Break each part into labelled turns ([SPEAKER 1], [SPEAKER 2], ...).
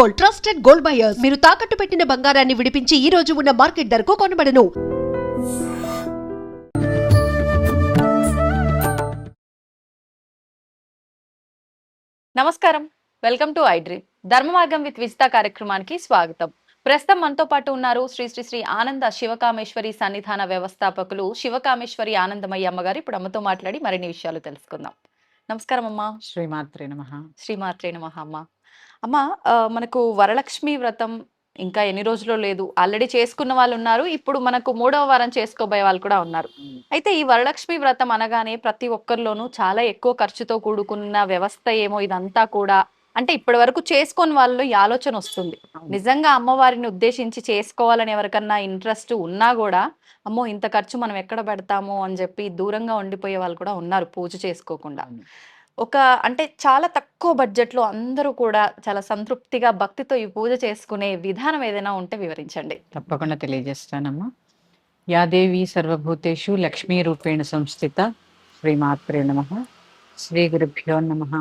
[SPEAKER 1] Gold, trusted gold buyers. మీరు తాకట్టు పెట్టిన బంగారాన్ని విడిపించి ఈ రోజు ఉన్న మార్కెట్ ధరకు కొనబడను.
[SPEAKER 2] నమస్కారం, వెల్కమ్ టు ఐడ్రీమ్. ధర్మ మార్గం విత్ విజిత కార్యక్రమానికి స్వాగతం. ప్రస్తుతం మనతో పాటు ఉన్నారు శ్రీ శ్రీ శ్రీ ఆనంద శివకామేశ్వరి సన్నిధాన వ్యవస్థాపకులు శివకామేశ్వరి ఆనందమయ్య అమ్మగారు. ఇప్పుడు అమ్మతో మాట్లాడి మరిన్ని విషయాలు తెలుసుకుందాం. నమస్కారం అమ్మా.
[SPEAKER 3] శ్రీమాత్రే నమః.
[SPEAKER 2] శ్రీమాత్రే నమః. అమ్మ, మనకు వరలక్ష్మి వ్రతం ఇంకా ఎన్ని రోజుల్లో లేదు. ఆల్రెడీ చేసుకున్న వాళ్ళు ఉన్నారు, ఇప్పుడు మనకు 3వ వారం చేసుకోబోయే వాళ్ళు కూడా ఉన్నారు. అయితే ఈ వరలక్ష్మి వ్రతం అనగానే ప్రతి ఒక్కరిలోనూ చాలా ఎక్కువ ఖర్చుతో కూడుకున్న వ్యవస్థ ఏమో ఇదంతా కూడా. అంటే ఇప్పటి వరకు చేసుకొని వాళ్ళు ఈ ఆలోచన వస్తుంది. నిజంగా అమ్మవారిని ఉద్దేశించి చేసుకోవాలని ఎవరికన్నా ఇంట్రెస్ట్ ఉన్నా కూడా, అమ్మో ఇంత ఖర్చు మనం ఎక్కడ పెడతాము అని చెప్పి దూరంగా ఉండిపోయే వాళ్ళు కూడా ఉన్నారు పూజ చేసుకోకుండా. అంటే చాలా తక్కువ బడ్జెట్ లో అందరూ కూడా చాలా సంతృప్తిగా భక్తితో ఈ పూజ చేసుకునే విధానం ఏదైనా ఉంటే వివరించండి.
[SPEAKER 3] తప్పకుండా తెలియజేస్తానమ్మా. యాదేవి సర్వభూతేషు లక్ష్మీ రూపేణ సంస్థిత. శ్రీమాత్రే నమః. శ్రీ గురుభ్యో నమః.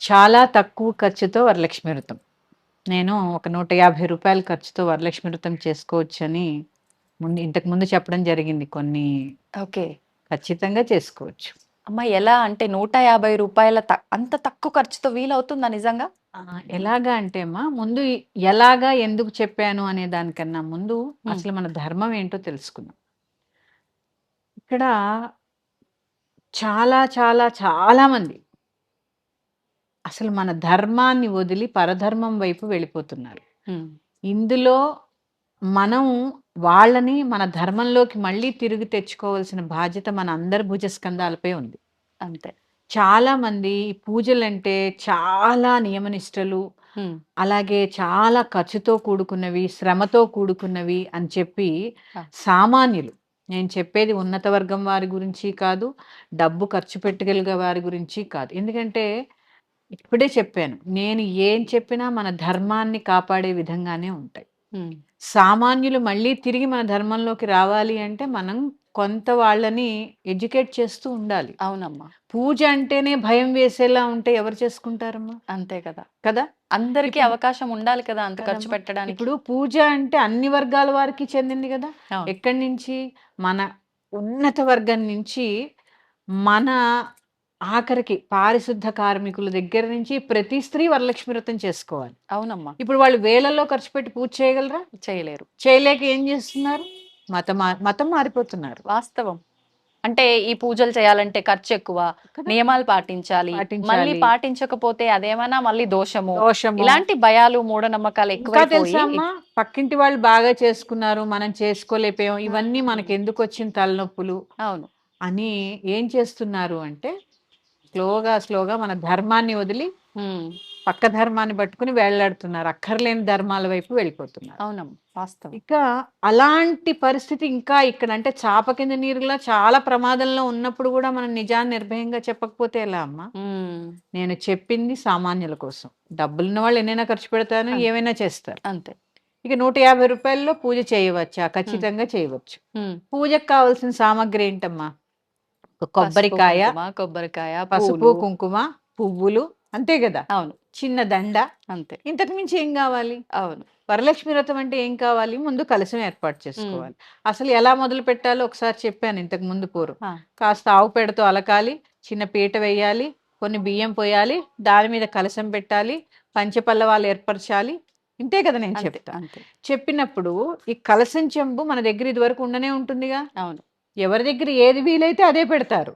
[SPEAKER 3] చాలా తక్కువ ఖర్చుతో వరలక్ష్మి వ్రతం, నేను ఒక 150 రూపాయల ఖర్చుతో వరలక్ష్మి వ్రతం చేసుకోవచ్చని ఇంతకు ముందు చెప్పడం జరిగింది కొన్ని.
[SPEAKER 2] ఓకే,
[SPEAKER 3] ఖచ్చితంగా చేసుకోవచ్చు
[SPEAKER 2] అమ్మ. ఎలా అంటే 150 రూపాయల అంత తక్కువ ఖర్చుతో వీలవుతుందా నిజంగా?
[SPEAKER 3] ఎలాగా అంటే అమ్మా, ముందు ఎలాగా ఎందుకు చెప్పాను అనే దానికన్నా ముందు అసలు మన ధర్మం ఏంటో తెలుసుకుందాం. ఇక్కడ చాలా చాలా చాలా మంది అసలు మన ధర్మాన్ని వదిలి పరధర్మం వైపు వెళ్ళిపోతున్నారు. ఇందులో మనం వాళ్ళని మన ధర్మంలోకి మళ్ళీ తిరిగి తెచ్చుకోవాల్సిన బాధ్యత మన అందరి భుజస్కంధాలపై ఉంది.
[SPEAKER 2] అంతే.
[SPEAKER 3] చాలా మంది పూజలంటే చాలా నియమనిష్టలు, అలాగే చాలా ఖర్చుతో కూడుకున్నవి, శ్రమతో కూడుకున్నవి అని చెప్పి సామాన్యులు, నేను చెప్పేది ఉన్నత వర్గం వారి గురించి కాదు, డబ్బు ఖర్చు పెట్టగలిగే వారి గురించి కాదు. ఎందుకంటే ఇప్పుడే చెప్పాను, నేను ఏం చెప్పినా మన ధర్మాన్ని కాపాడే విధంగానే ఉంటాయి. సామాన్యులు మళ్ళీ తిరిగి మన ధర్మంలోకి రావాలి అంటే మనం కొంత వాళ్ళని ఎడ్యుకేట్ చేస్తూ ఉండాలి.
[SPEAKER 2] అవునమ్మా.
[SPEAKER 3] పూజ అంటేనే భయం వేసేలా ఉంటే ఎవరు చేసుకుంటారమ్మా?
[SPEAKER 2] అంతే కదా
[SPEAKER 3] కదా,
[SPEAKER 2] అందరికీ అవకాశం ఉండాలి కదా అంత ఖర్చు పెట్టడానికి.
[SPEAKER 3] ఇప్పుడు పూజ అంటే అన్ని వర్గాల వారికి చెందింది కదా. ఎక్కడి నుంచి? మన ఉన్నత వర్గం నుంచి మన ఆఖరికి పారిశుద్ధ కార్మికుల దగ్గర నుంచి ప్రతి స్త్రీ వరలక్ష్మి వ్రతం చేసుకోవాలి.
[SPEAKER 2] అవునమ్మా.
[SPEAKER 3] ఇప్పుడు వాళ్ళు వేలల్లో ఖర్చు పెట్టి పూజ చేయగలరా?
[SPEAKER 2] చేయలేరు.
[SPEAKER 3] చేయలేక ఏం చేస్తున్నారు? మతం మారిపోతున్నారు.
[SPEAKER 2] వాస్తవం. అంటే ఈ పూజలు చేయాలంటే ఖర్చు ఎక్కువ, నియమాలు పాటించాలి, మళ్ళీ పాటించకపోతే అదేమన్నా మళ్ళీ దోషము, ఇలాంటి భయాలు మూఢనమ్మకాలు ఎక్కువ.
[SPEAKER 3] తెలుసమ్మా, పక్కింటి వాళ్ళు బాగా చేసుకున్నారు, మనం చేసుకోలేకపోయాం, ఇవన్నీ మనకి ఎందుకు వచ్చిన తలనొప్పులు.
[SPEAKER 2] అవును
[SPEAKER 3] అని ఏం చేస్తున్నారు అంటే స్లోగా మన ధర్మాన్ని వదిలి పక్క ధర్మాన్ని పట్టుకుని వేళ్లాడుతున్నారు, అక్కర్లేని ధర్మాల వైపు వెళ్ళిపోతున్నారు.
[SPEAKER 2] అవునమ్మా, వాస్తవం.
[SPEAKER 3] ఇక అలాంటి పరిస్థితి ఇంకా ఇక్కడ అంటే చాప కింద నీరులా చాలా ప్రమాదంలో ఉన్నప్పుడు కూడా మనం నిజాన్ని నిర్భయంగా చెప్పకపోతే ఎలా అమ్మా? నేను చెప్పింది సామాన్యుల కోసం. డబ్బులున్న వాళ్ళు ఎన్నైనా ఖర్చు పెడతాను, ఏమైనా చేస్తారు, అంతే. ఇక 150 రూపాయల్లో పూజ చేయవచ్చా? ఖచ్చితంగా చేయవచ్చు. పూజకు కావాల్సిన సామాగ్రి ఏంటమ్మా? కొబ్బరికాయ, పసుపు కుంకుమ, పువ్వులు, అంతే కదా. అవును. చిన్న దండ, అంతే. ఇంతకు మించి ఏం కావాలి? అవును. వరలక్ష్మి వ్రతం అంటే ఏం కావాలి? ముందు కలశం ఏర్పాటు చేసుకోవాలి. అసలు ఎలా మొదలు పెట్టాలో ఒకసారి చెప్పాను ఇంతకు ముందు. కాస్త ఆవు పేడతో అలకాలి, చిన్న పీట వేయాలి, కొన్ని బియ్యం పోయాలి, దాని మీద కలశం పెట్టాలి, పంచపల్లవాలు ఏర్పరచాలి, ఇంతే కదా నేను చెప్తా. చెప్పినప్పుడు ఈ కలశం చెంబు మన దగ్గర ఇది వరకు ఉండనే ఉంటుందిగా. అవును. ఎవరి దగ్గర ఏది వీలైతే అదే పెడతారు,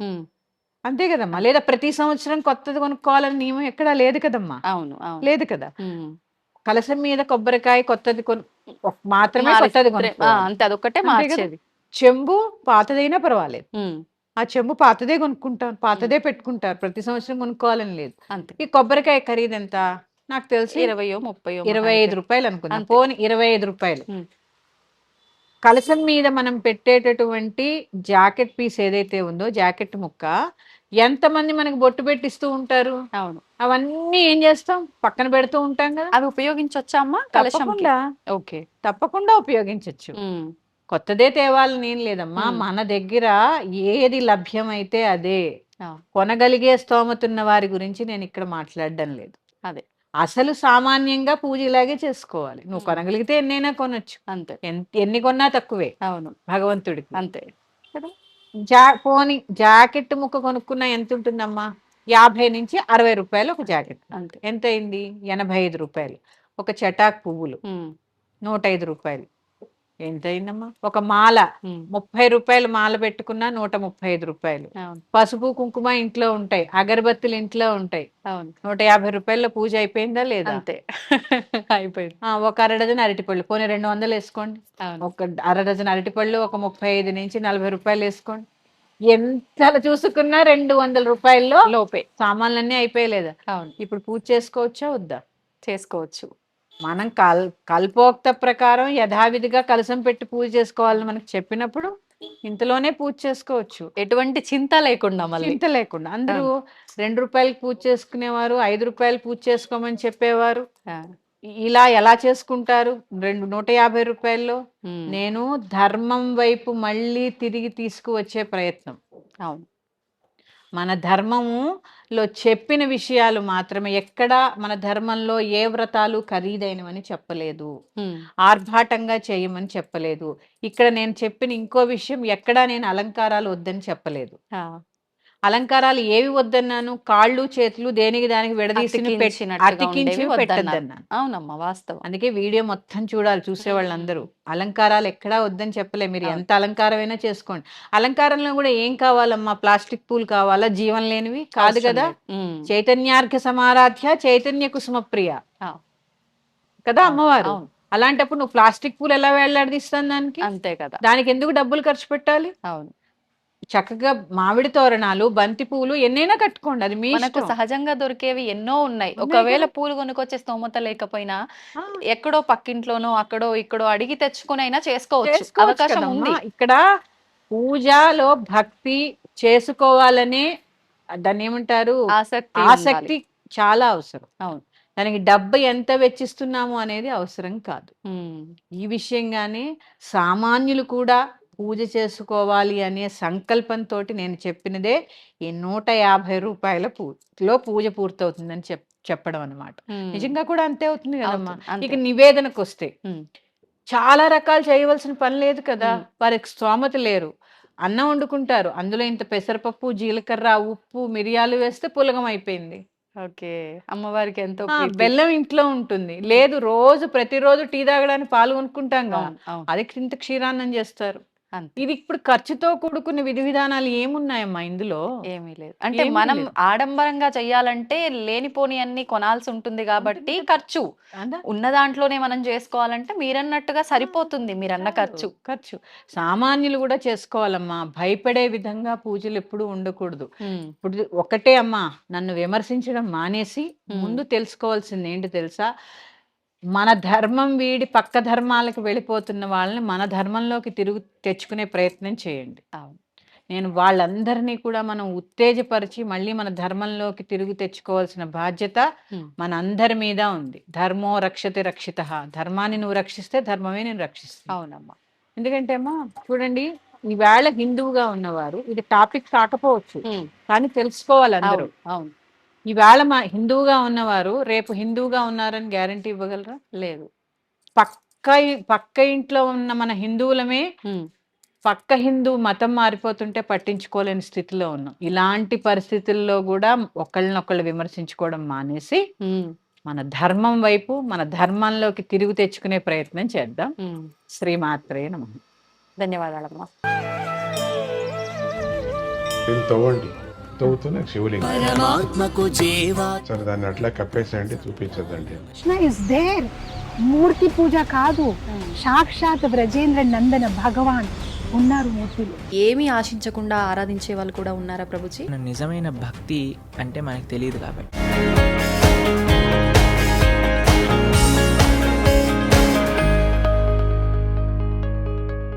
[SPEAKER 3] అంతే కదమ్మా. లేదా ప్రతి సంవత్సరం కొత్తది కొనుక్కోవాలని నియమం ఎక్కడా లేదు కదమ్మా. అవును, లేదు కదా. కలశం మీద కొబ్బరికాయ కొత్తది మాత్రమే కొత్తది
[SPEAKER 2] అంతే, అదొక్కటే మార్చేది.
[SPEAKER 3] చెంబు పాతదైనా పర్వాలేదు, ఆ చెంబు పాతదే కొనుక్కుంటారు, పాతదే పెట్టుకుంటారు, ప్రతి సంవత్సరం కొనుక్కోవాలని లేదు. అంతే. ఈ కొబ్బరికాయ ఖరీదు ఎంత? నాకు తెలిసి 25 రూపాయలు అనుకున్నాను. పోనీ 25 రూపాయలు. కలశం మీద మనం పెట్టేటటువంటి జాకెట్ పీస్ ఏదైతే ఉందో, జాకెట్ ముక్క, ఎంతమంది మనకి బొట్టు పెట్టిస్తూ ఉంటారు. అవును. అవన్నీ ఏం చేస్తాం? పక్కన పెడుతూ ఉంటాం కదా.
[SPEAKER 2] అవి ఉపయోగించొచ్చా అమ్మా?
[SPEAKER 3] తప్పకుండా. ఓకే, తప్పకుండా ఉపయోగించవచ్చు. కొత్తదే తేవాలని ఏం లేదమ్మా. మన దగ్గర ఏది లభ్యమైతే అదే కొనగలిగే స్తోమతున్న వారి గురించి నేను ఇక్కడ మాట్లాడడం లేదు. అదే అసలు సామాన్యంగా పూజ ఇలాగే చేసుకోవాలి. నువ్వు కొనగలిగితే ఎన్నైనా కొనొచ్చు,
[SPEAKER 2] అంతే.
[SPEAKER 3] ఎన్ని కొన్నా తక్కువే
[SPEAKER 2] అవును,
[SPEAKER 3] భగవంతుడికి.
[SPEAKER 2] అంతే కదా.
[SPEAKER 3] పోనీ జాకెట్ ముక్క కొనుక్కున్నా ఎంత ఉంటుందమ్మా? 50 నుంచి 60 రూపాయలు ఒక జాకెట్.
[SPEAKER 2] అంతే.
[SPEAKER 3] ఎంత అయింది? 85 రూపాయలు. ఒక చటాక్ పువ్వులు 105 రూపాయలు. ఎంత అయిందమ్మా? ఒక మాల 30 రూపాయలు మాల పెట్టుకున్నా 135 రూపాయలు.
[SPEAKER 2] అవును,
[SPEAKER 3] పసుపు కుంకుమ ఇంట్లో ఉంటాయి, అగరబత్తులు ఇంట్లో ఉంటాయి,
[SPEAKER 2] అవును,
[SPEAKER 3] 150 రూపాయల్లో పూజ అయిపోయిందా లేదా?
[SPEAKER 2] అంతే. అయిపోయింది.
[SPEAKER 3] ఒక అర డజన్ అరటిపళ్ళు పోనీ 200 వేసుకోండి.
[SPEAKER 2] అవును,
[SPEAKER 3] ఒక అర డజన్ అరటిపళ్ళు ఒక 35 నుంచి 40 రూపాయలు వేసుకోండి. ఎంత చూసుకున్నా 200 రూపాయల్లో
[SPEAKER 2] లోపే
[SPEAKER 3] సామాన్లన్నీ అయిపోయలేదా?
[SPEAKER 2] అవును,
[SPEAKER 3] ఇప్పుడు పూజ చేసుకోవచ్చా వద్దా?
[SPEAKER 2] చేసుకోవచ్చు.
[SPEAKER 3] మనం కల్పోక్త ప్రకారం యథావిధిగా కలశం పెట్టి పూజ చేసుకోవాలని మనకు చెప్పినప్పుడు ఇంతలోనే పూజ చేసుకోవచ్చు,
[SPEAKER 2] ఎటువంటి చింత లేకుండా, మళ్ళీ
[SPEAKER 3] చింత లేకుండా. అందరూ 2 రూపాయలకి పూజ చేసుకునేవారు, 5 రూపాయలు పూజ చేసుకోమని చెప్పేవారు. ఇలా ఎలా చేసుకుంటారు 150 రూపాయల్లో? నేను ధర్మం వైపు మళ్ళీ తిరిగి తీసుకువచ్చే ప్రయత్నం.
[SPEAKER 2] అవును,
[SPEAKER 3] మన ధర్మములో చెప్పిన విషయాలు మాత్రమే. ఎక్కడా మన ధర్మంలో ఏ వ్రతాలు ఖరీదైనవని చెప్పలేదు, ఆర్భాటంగా చేయమని చెప్పలేదు. ఇక్కడ నేను చెప్పిన ఇంకో విషయం, ఎక్కడా నేను అలంకారాలు వద్దని చెప్పలేదు. అలంకారాలు ఏవి వద్దన్నాను? కాళ్ళు చేతులు దేనికి దానికి విడదీసి అతికించి పెట్టద్దన్నాను.
[SPEAKER 2] అవునమ్మా, వాస్తవం.
[SPEAKER 3] అందుకే వీడియో మొత్తం చూడాలి చూసే వాళ్ళందరూ. అలంకారాలు ఎక్కడా వద్దని చెప్పలే. మీరు ఎంత అలంకారమైనా చేసుకోండి. అలంకారంలో కూడా ఏం కావాలమ్మా? ప్లాస్టిక్ పూలు కావాలా? జీవం లేనివి కాదు కదా. చైతన్యార్ఘ సమారాధ్య చైతన్య కుసుమ ప్రియ కదా అమ్మవారు. అలాంటప్పుడు నువ్వు ప్లాస్టిక్ పూలు ఎలా వేలాడదీస్తాను దానికి?
[SPEAKER 2] అంతే కదా.
[SPEAKER 3] దానికి ఎందుకు డబ్బులు ఖర్చు పెట్టాలి?
[SPEAKER 2] అవును,
[SPEAKER 3] చక్కగా మామిడి తోరణాలు, బంతి పూలు ఎన్నైనా కట్టుకోండి, అది మీ
[SPEAKER 2] మనకు
[SPEAKER 3] ఇష్టం.
[SPEAKER 2] సహజంగా దొరికేవి ఎన్నో ఉన్నాయి. ఒకవేళ పూలు కొనుక్కొచ్చే స్తోమత లేకపోయినా ఎక్కడో పక్కింట్లోనో అక్కడో ఇక్కడో అడిగి తెచ్చుకునైనా చేసుకోవచ్చు, అవకాశం ఉంది.
[SPEAKER 3] ఇక్కడ పూజలో భక్తి చేసుకోవాలనే దాన్ని ఏమంటారు, ఆసక్తి చాలా అవసరం.
[SPEAKER 2] అవును,
[SPEAKER 3] దానికి డబ్బు ఎంత వెచ్చిస్తున్నాము అనేది అవసరం కాదు. ఈ విషయంగానే సామాన్యులు కూడా పూజ చేసుకోవాలి అనే సంకల్పంతో నేను చెప్పినదే ఈ 150 రూపాయల పూజ పూర్తవుతుందని చెప్పడం అనమాట. నిజంగా కూడా అంతే అవుతుంది కదమ్మా. ఇక నివేదనకు వస్తే చాలా రకాలు చేయవలసిన పని లేదు కదా. వారికి స్తోమత లేరు, అన్నం వండుకుంటారు, అందులో ఇంత పెసరపప్పు, జీలకర్ర, ఉప్పు, మిరియాలు వేస్తే పులగం అయిపోయింది.
[SPEAKER 2] ఓకే, అమ్మవారికి ఎంతో
[SPEAKER 3] బెల్లం ఇంట్లో ఉంటుంది, లేదు ప్రతిరోజు టీ తాగడానికి పాలు కొనుక్కుంటాం కదా, అది ఇంత క్షీరాన్నం చేస్తారు. ఇది ఇప్పుడు ఖర్చుతో కూడుకున్న విధి విధానాలు ఏమున్నాయమ్మా ఇందులో?
[SPEAKER 2] ఏమీ లేదు. అంటే మనం ఆడంబరంగా చెయ్యాలంటే లేనిపోని అన్ని కొనాల్సి ఉంటుంది కాబట్టి ఖర్చు. ఉన్న దాంట్లోనే మనం చేసుకోవాలంటే మీరన్నట్టుగా సరిపోతుంది, మీరన్న ఖర్చు.
[SPEAKER 3] సామాన్యులు కూడా చేసుకోవాలమ్మా. భయపడే విధంగా పూజలు ఎప్పుడు ఉండకూడదు. ఇప్పుడు ఒకటే అమ్మా, నన్ను విమర్శించడం మానేసి ముందు తెలుసుకోవాల్సింది ఏంటి తెలుసా? మన ధర్మం వీడి పక్క ధర్మాలకు వెళ్ళిపోతున్న వాళ్ళని మన ధర్మంలోకి తెచ్చుకునే ప్రయత్నం చేయండి. నేను వాళ్ళందరినీ కూడా మనం ఉత్తేజపరిచి మళ్ళీ మన ధర్మంలోకి తెచ్చుకోవాల్సిన బాధ్యత మన అందరి మీద ఉంది. ధర్మో రక్షతి రక్షితః. ధర్మాన్ని నువ్వు రక్షిస్తే ధర్మమే నేను రక్షిస్తాను.
[SPEAKER 2] అవునమ్మా.
[SPEAKER 3] ఎందుకంటే అమ్మా చూడండి, ఈవేళ హిందువుగా ఉన్నవారు, ఇది టాపిక్ కాకపోవచ్చు కానీ తెలుసుకోవాలి అందరూ.
[SPEAKER 2] అవును,
[SPEAKER 3] ఈవేళ మా హిందువుగా ఉన్నవారు రేపు హిందువుగా ఉన్నారని గ్యారంటీ ఇవ్వగలరా?
[SPEAKER 2] లేదు.
[SPEAKER 3] పక్క ఇంట్లో ఉన్న మన హిందువులమే పక్క హిందూ మతం మారిపోతుంటే పట్టించుకోలేని స్థితిలో ఉన్నాం. ఇలాంటి పరిస్థితుల్లో కూడా ఒకళ్ళనొకళ్ళు విమర్శించుకోవడం మానేసి మన ధర్మం వైపు, మన ధర్మంలోకి తిరిగి తెచ్చుకునే ప్రయత్నం చేద్దాం. శ్రీమాత్రే నమః.
[SPEAKER 2] ధన్యవాదాలమ్మా.
[SPEAKER 4] తవ్వుతూనే శివలింగం. సరే, దాన్ని అట్లా కప్పేసేయండి, చూపించదండి.
[SPEAKER 5] Is there. మూర్తి పూజ కాదు, సాక్షాత్ బ్రజేంద్ర నందన భగవాన్ ఉన్నారు మూర్తిలో.
[SPEAKER 6] ఏమీ ఆశించకుండా ఆరాధించే వాళ్ళు కూడా ఉన్నారా ప్రభుజీ?
[SPEAKER 7] నిజమైన భక్తి అంటే మనకు తెలియదు కాబట్టి